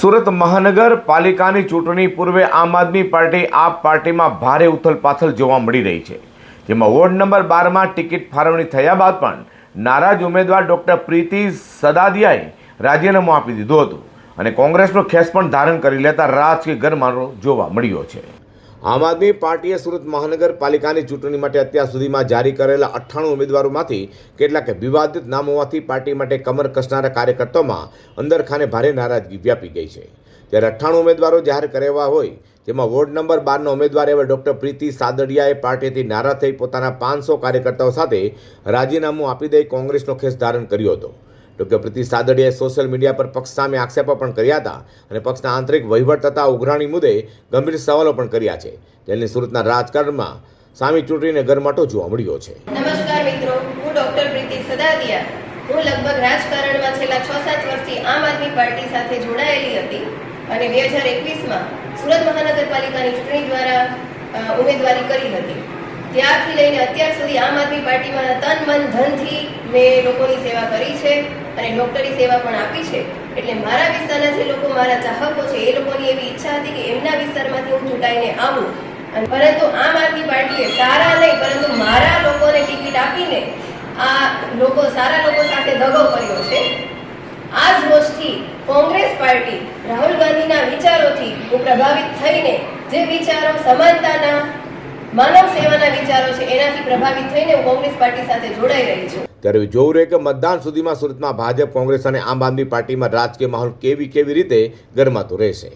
સુરત મહાનગરપાલિકાની ચૂંટણી પૂર્વે આમ આદમી પાર્ટી આપ પાર્ટીમાં ભારે ઉથલપાથલ જોવા મળી રહી છે, જેમાં વોર્ડ નંબર 12માં ટિકિટ ફાળવણી થયા બાદ પણ નારાજ ઉમેદવાર ડૉક્ટર પ્રીતિ સદાદિયાએ રાજીનામું આપી દીધું હતું અને કોંગ્રેસનો ખેસ પણ ધારણ કરી લેતા રાજકીય ગરમાળો જોવા મળ્યો છે। આમ આદમી પાર્ટીએ સુરત મહાનગરપાલિકાની ચૂંટણી માટે અત્યાર સુધીમાં જારી કરેલા 98 ઉમેદવારોમાંથી કેટલાક વિવાદિત નામ હોવાથી પાર્ટી માટે કમર કસનારા કાર્યકર્તાઓમાં અંદરખાને ભારે નારાજગી વ્યાપી ગઈ છે। ત્યારે 98 ઉમેદવારો જાહેર કરાયા હોય, જેમાં વોર્ડ નંબર 12ના ઉમેદવાર એવા ડૉક્ટર પ્રીતિ સાદડિયાએ પાર્ટીથી નારાજ થઈ પોતાના 500 કાર્યકર્તાઓ સાથે રાજીનામું આપી દઈ કોંગ્રેસનો ખેસ ધારણ કર્યો હતો। ડૉક્ટર પ્રીતિ સાદડિયાએ સોશિયલ મીડિયા પર પક્ષ સામે આક્ષેપો પણ કર્યા હતા અને પક્ષના આંતરિક વહીવટ તથા ઉઘરાણી મુદ્દે ગંભીર સવાલો પણ કર્યા છે, જેની સુરતના રાજકારણમાં સામી ચૂંટણીને ગરમાટો જોવા મળ્યો છે। નમસ્કાર મિત્રો, હું ડૉક્ટર પ્રીતિ સદાદિયા। હું લગભગ રાજકારણમાં છેલ્લા 6-7 વર્ષથી આમ આદમી પાર્ટી સાથે જોડાયેલી હતી અને 2021માં સુરત મહાનગરપાલિકાની ચૂંટણી દ્વારા ઉમેદવારી કરી હતી। ત્યારથી લઈને અત્યાર સુધી આમ આદમી પાર્ટીમાં તન મન ધનથી મેં લોકોની સેવા કરી છે અને ડૉક્ટરી સેવા પણ આપી છે। એટલે મારા વિસ્તારના જે લોકો મારા ચાહકો છે એ લોકોની એવી ઈચ્છા હતી કે એમના વિસ્તારમાંથી હું ચૂંટાઈને આવું, પરંતુ આમ આદમી પાર્ટીએ સારા નહીં પરંતુ મારા લોકોને ટિકિટ આપીને આ સારા લોકો સાથે દગો કર્યો છે। આ જ રોજથી કોંગ્રેસ પાર્ટી રાહુલ ગાંધીના વિચારોથી હું પ્રભાવિત થઈને જે વિચારો સમાનતાના માનવ સેવાના વિચારો છે એનાથી પ્રભાવિત થઈને હું કોંગ્રેસ પાર્ટી સાથે જોડાઈ રહી છું। ત્યારે જોવું રહે કે મતદાન સુધીમાં સુરતમાં ભાજપ, કોંગ્રેસ અને આમ આદમી પાર્ટીમાં રાજકીય માહોલ કેવી રીતે ગરમાતો રહેશે।